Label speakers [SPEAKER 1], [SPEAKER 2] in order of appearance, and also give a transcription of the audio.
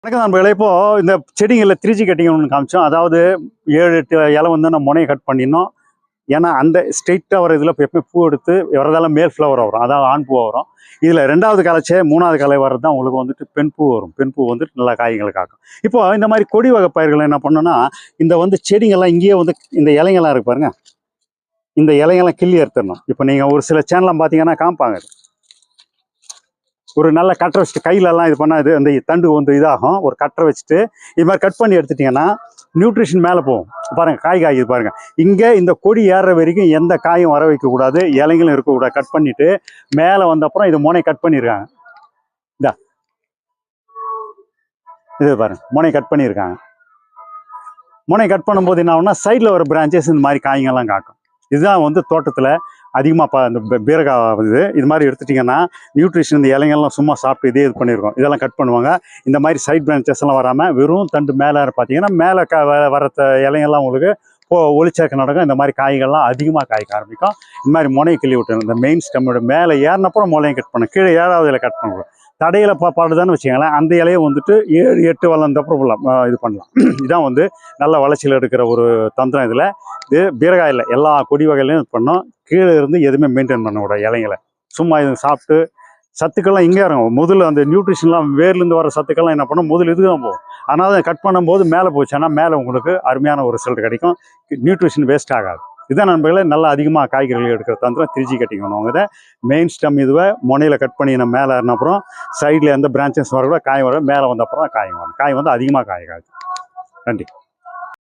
[SPEAKER 1] வணக்கம் நண்பர்களே. இப்போது இந்த செடிகளில் 3G கட்டிங் ஒன்று காமிச்சோம். அதாவது 7-8 இலை வந்து நம்ம முனையை கட் பண்ணிடணும். ஏன்னா அந்த ஸ்ட்ரெயிட்டாக வர இதில் இப்போ எப்பவுமே பூ எடுத்து வரதால மேல் ஃப்ளவர் வரும், அதாவது ஆண் பூ வரும். இதில் 2வது கலைச்சே 3வது கலை வர்றது தான் உங்களுக்கு வந்துட்டு பெண் பூ வரும். பெண் பூ வந்துட்டு நல்லா காய்களை காக்கும். இப்போது இந்த மாதிரி கொடி வகை பயிர்களை என்ன பண்ணணும்னா, இந்த வந்து செடிங்கள்லாம் இங்கேயே வந்து இந்த இலைங்கள்லாம் இருக்கு பாருங்க, இந்த இலைங்கெல்லாம் கிள்ளி எடுத்துடணும். இப்போ நீங்கள் ஒரு சில சேனல்லாம் பார்த்தீங்கன்னா காமிப்பாங்க, ஒரு நல்ல கட்டரை வச்சுட்டு கையிலலாம் இது பண்ணால் இது அந்த தண்டு வந்து இதாகும். ஒரு கட்டரை வச்சுட்டு இது மாதிரி கட் பண்ணி எடுத்துட்டிங்கன்னா நியூட்ரிஷன் மேலே போகும். பாருங்கள் காய் காய்க்குது பாருங்கள். இங்கே இந்த கொடி ஏறுற வரைக்கும் எந்த காயும் வர வைக்கக்கூடாது, இலைங்களும் இருக்கக்கூடாது. கட் பண்ணிவிட்டு மேலே வந்த அப்புறம் இது முனை கட் பண்ணியிருக்காங்க. இதா இது பாருங்கள், முனை கட் பண்ணியிருக்காங்க. முனை கட் பண்ணும்போது என்ன ஆகும்னா சைடில் வர பிரான்ச்சஸ் இந்த மாதிரி காய்ங்கள்லாம் காக்கும். இதுதான் வந்து தோட்டத்தில் அதிகமாக இந்த பீரகா இது மாதிரி எடுத்துட்டிங்கன்னா நியூட்ரிஷன் இந்த இலைங்கள்லாம் சும்மா சாப்பிட்டு இதே இது பண்ணியிருக்கோம். இதெல்லாம் கட் பண்ணுவாங்க. இந்த மாதிரி சைட் பிரான்ச்சஸ் எல்லாம் வராமல் வெறும் தண்டு மேலே பார்த்தீங்கன்னா மேலே வர இலைங்கள்லாம் உங்களுக்கு ஒளிச்சேர்க்க நடக்கும். இந்த மாதிரி காய்கள்லாம் அதிகமாக காய்க்க ஆரம்பிக்கும். இந்த மாதிரி முனையை கிள்ளி விட்டுரும். இந்த மெயின் ஸ்டெம்மோட மேலே ஏறினப்புறம் முனையை கட் பண்ணணும். கீழே 7வது இலை கட் பண்ணணும். தடையில் பாடுதான்னு வச்சுக்கோங்களேன், அந்த இலையை வந்துட்டு 7-8 வளர்ந்தப்புறம் இது பண்ணலாம். இதான் வந்து நல்ல வளர்ச்சியில் எடுக்கிற ஒரு தந்திரம். இதில் இது பீரகாயில் எல்லா கொடி வகையிலையும் இது பண்ணோம். கீழே இருந்து எதுவுமே மெயின்டைன் பண்ணக்கூடாது. இலைங்களை சும்மா இது சாப்பிட்டு சத்துக்கள்லாம் இங்கே இறங்கும். முதல்ல அந்த நியூட்ரிஷன்லாம் வேர்லேருந்து வர சத்துக்கள்லாம் என்ன பண்ணும், முதல் இதுக்கு தான் போகும். ஆனால் அதை கட் பண்ணும்போது மேலே போச்சுன்னா மேலே உங்களுக்கு அருமையான ஒரு ரிசல்ட் கிடைக்கும். நியூட்ரிஷன் வேஸ்ட் ஆகாது. இதான் நண்பர்களே நல்லா அதிகமாக காய்கறிகள் எடுக்கிற தந்திரம் 3G கட்டிங் பண்ணுவாங்க. இதை மெயின் ஸ்டெம் இதுவை முனையில் கட் பண்ணி நம்ம மேலே ஏறின அப்புறம் சைடில் எந்த பிரான்ச்சஸ் வரக்கூட காய் வர மேலே வந்த அப்புறம் தான் காய் வரும். காய் வந்து அதிகமாக காய் காய்க்கும். நன்றி.